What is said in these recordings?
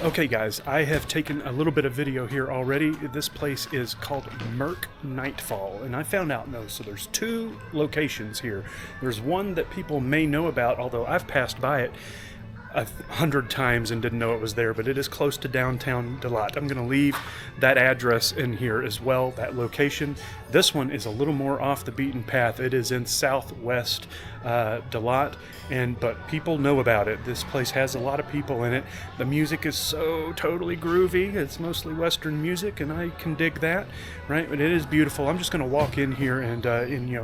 Okay guys, I have taken a little bit of video here already. This place is called MIRK Nightfall, and I found out, so there's two locations here. There's one that people may know about, although I've passed by it 100 times and didn't know it was there, but it is close to downtown Dalat. I'm going to leave that address in here as well, that location. This one is a little more off the beaten path. It is in southwest Dalat, but people know about it. This place has a lot of people in it. The music is so totally groovy. It's mostly Western music, and I can dig that, right? But it is beautiful. I'm just going to walk in here and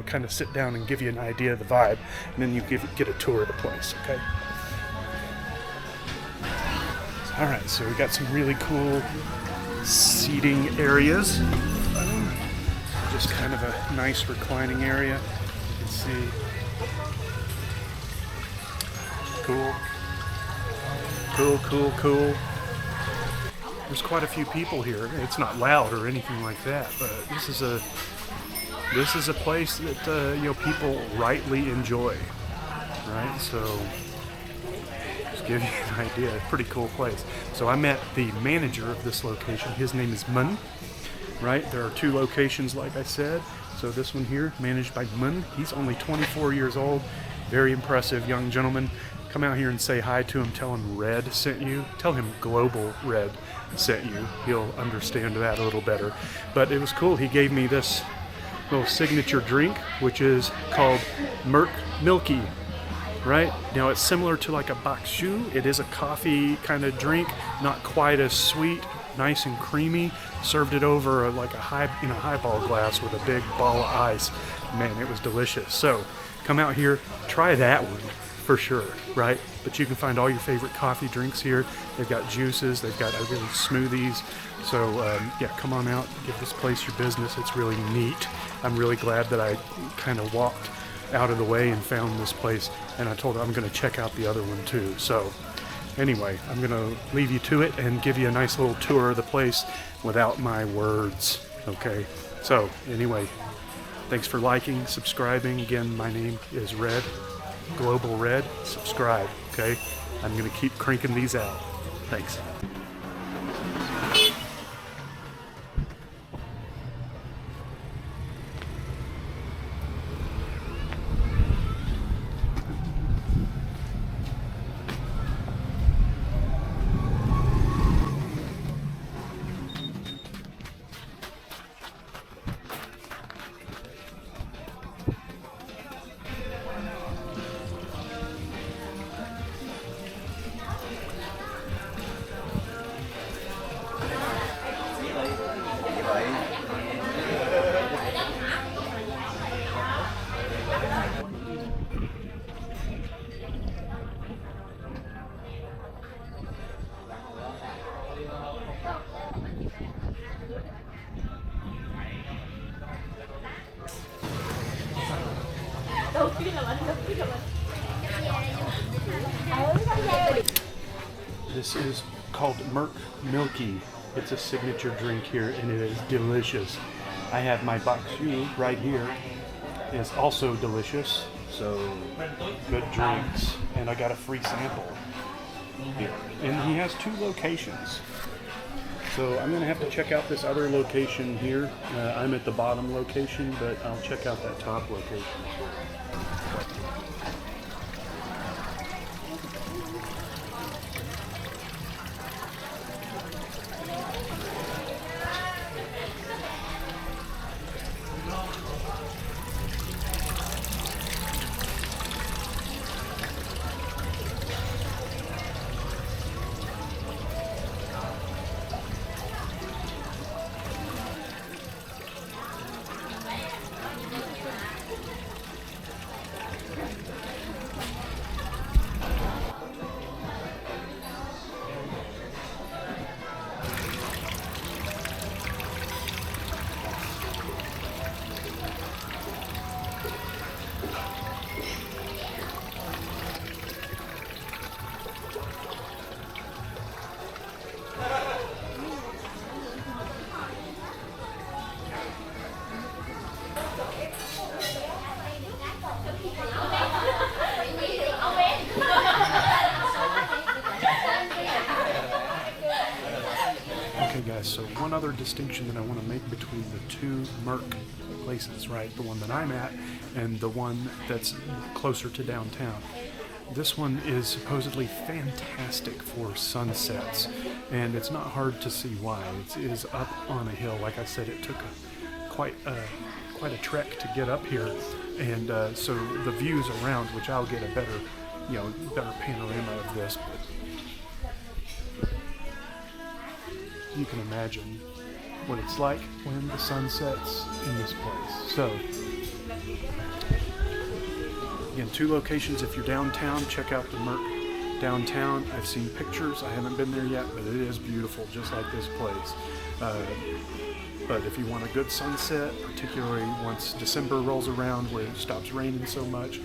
kind of sit down and give you an idea of the vibe, and then you get a tour of the place, okay? Alright, so we got some really cool seating areas. Just kind of a nice reclining area. You can see. Cool. There's quite a few people here. It's not loud or anything like that, but this is a place that people rightly enjoy, right? So give you an idea, a pretty cool place. So I met the manager of this location. His name is Mun, right? There are two locations, like I said. So this one here, managed by Mun. He's only 24 years old. Very impressive young gentleman. Come out here and say hi to him. Tell him Red sent you. Tell him Global Red sent you. He'll understand that a little better. But it was cool. He gave me this little signature drink, which is called MIRK Milky. Right? Now it's similar to like a bakshu. It is a coffee kind of drink, not quite as sweet, nice and creamy. Served it over like a highball glass with a big ball of ice. Man, it was delicious. So come out here, try that one for sure, right? But you can find all your favorite coffee drinks here. They've got juices, they've got really smoothies. So yeah, come on out, give this place your business. It's really neat. I'm really glad that I kind of walked out of the way and found this place, and I told her I'm going to check out the other one too. So anyway, I'm going to leave you to it and give you a nice little tour of the place without my words, okay? So anyway, thanks for liking, subscribing. Again, my name is Red, Global Red. Subscribe, okay? I'm going to keep cranking these out. Thanks. This is called MIRK Milky. It's a signature drink here, and it is delicious. I have my bakshu right here. It's also delicious. So good drinks, and I got a free sample here. And he has two locations. So I'm going to have to check out this other location here. I'm at the bottom location, but I'll check out that top location. one other distinction that I want to make between the two MIRK places, right? The one that I'm at and the one that's closer to downtown. This one is supposedly fantastic for sunsets, and it's not hard to see why. It is up on a hill. Like I said, it took quite a trek to get up here, and so the views around, which I'll get a better panorama of this, but you can imagine what it's like when the sun sets in this place. So again, two locations. If you're downtown, check out the MIRK downtown. I've seen pictures. I haven't been there yet, but it is beautiful, just like this place. But if you want a good sunset, particularly once December rolls around where it stops raining so much,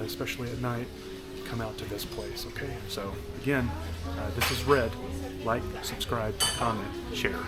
especially at night, come out to this place, okay? So again, this is Red. Like, subscribe, comment, share.